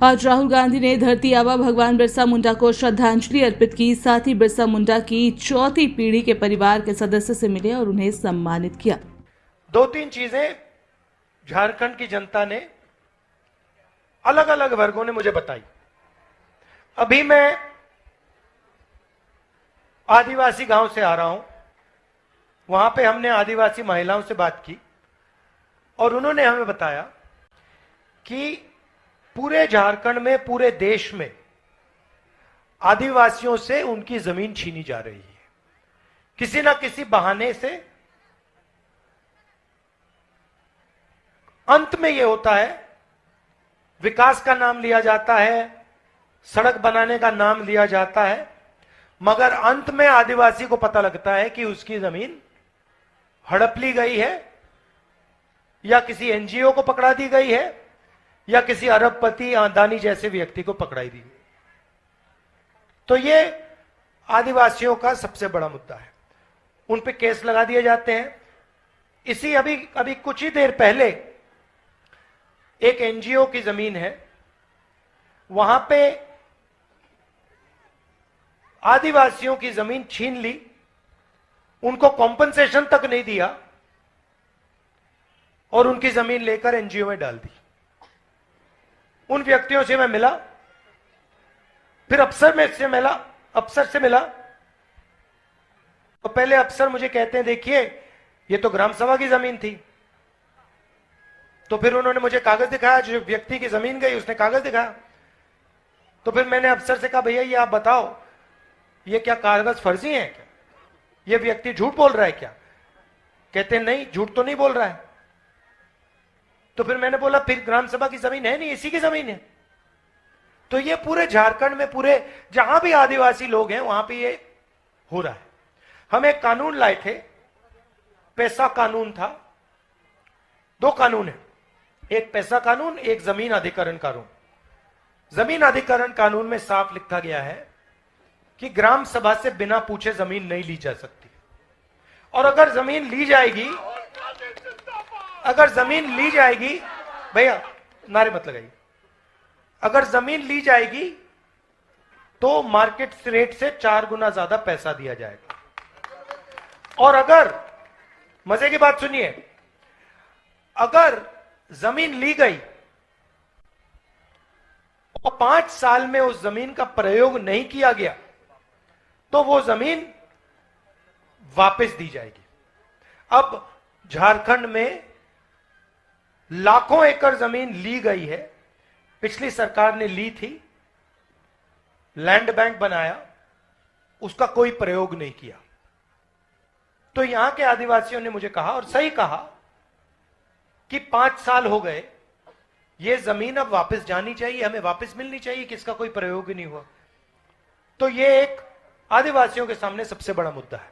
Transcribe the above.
आज राहुल गांधी ने धरती आबा भगवान बिरसा मुंडा को श्रद्धांजलि अर्पित की। साथ ही बिरसा मुंडा की चौथी पीढ़ी के परिवार के सदस्य से मिले और उन्हें सम्मानित किया। दो तीन चीजें झारखंड की जनता ने, अलग अलग वर्गों ने मुझे बताई। अभी मैं आदिवासी गांव से आ रहा हूं, वहां पे हमने आदिवासी महिलाओं से बात की और उन्होंने हमें बताया कि पूरे झारखंड में, पूरे देश में आदिवासियों से उनकी जमीन छीनी जा रही है किसी ना किसी बहाने से। अंत में यह होता है, विकास का नाम लिया जाता है, सड़क बनाने का नाम लिया जाता है, मगर अंत में आदिवासी को पता लगता है कि उसकी जमीन हड़प ली गई है या किसी एनजीओ को पकड़ा दी गई है या किसी अरबपति अदानी जैसे व्यक्ति को पकड़ाई दी। तो ये आदिवासियों का सबसे बड़ा मुद्दा है, उन पे केस लगा दिए जाते हैं। इसी अभी कुछ ही देर पहले एक एनजीओ की जमीन है, वहां पे आदिवासियों की जमीन छीन ली, उनको कॉम्पनसेशन तक नहीं दिया और उनकी जमीन लेकर एनजीओ में डाल दी। उन व्यक्तियों से मैं मिला, फिर अफसर से मिला। तो पहले अफसर मुझे कहते हैं, देखिए ये तो ग्राम सभा की जमीन थी। तो फिर उन्होंने मुझे कागज दिखाया, जो व्यक्ति की जमीन गई उसने कागज दिखाया। तो फिर मैंने अफसर से कहा, भैया ये आप बताओ, ये क्या कागज फर्जी है क्या? ये व्यक्ति झूठ बोल रहा है क्या? कहते हैं नहीं, झूठ तो नहीं बोल रहा है। तो फिर मैंने बोला, फिर ग्राम सभा की जमीन है नहीं, इसी की जमीन है। तो ये पूरे झारखंड में, पूरे जहां भी आदिवासी लोग हैं वहां पे ये हो रहा है। हम एक कानून लाए थे, पैसा कानून था। दो कानून है, एक पैसा कानून, एक जमीन अधिग्रहण कानून। जमीन अधिग्रहण कानून में साफ लिखा गया है कि ग्राम सभा से बिना पूछे जमीन नहीं ली जा सकती, और अगर जमीन ली जाएगी, भैया नारे मत लगाइए, अगर जमीन ली जाएगी तो मार्केट रेट से 4 गुना ज्यादा पैसा दिया जाएगा। और अगर, मजे की बात सुनिए, अगर जमीन ली गई और 5 साल में उस जमीन का प्रयोग नहीं किया गया तो वो जमीन वापस दी जाएगी। अब झारखंड में लाखों एकड़ जमीन ली गई है, पिछली सरकार ने ली थी, लैंड बैंक बनाया, उसका कोई प्रयोग नहीं किया। तो यहां के आदिवासियों ने मुझे कहा, और सही कहा, कि 5 साल हो गए, ये जमीन अब वापस जानी चाहिए, हमें वापस मिलनी चाहिए, किसका कोई प्रयोग ही नहीं हुआ। तो ये एक आदिवासियों के सामने सबसे बड़ा मुद्दा है।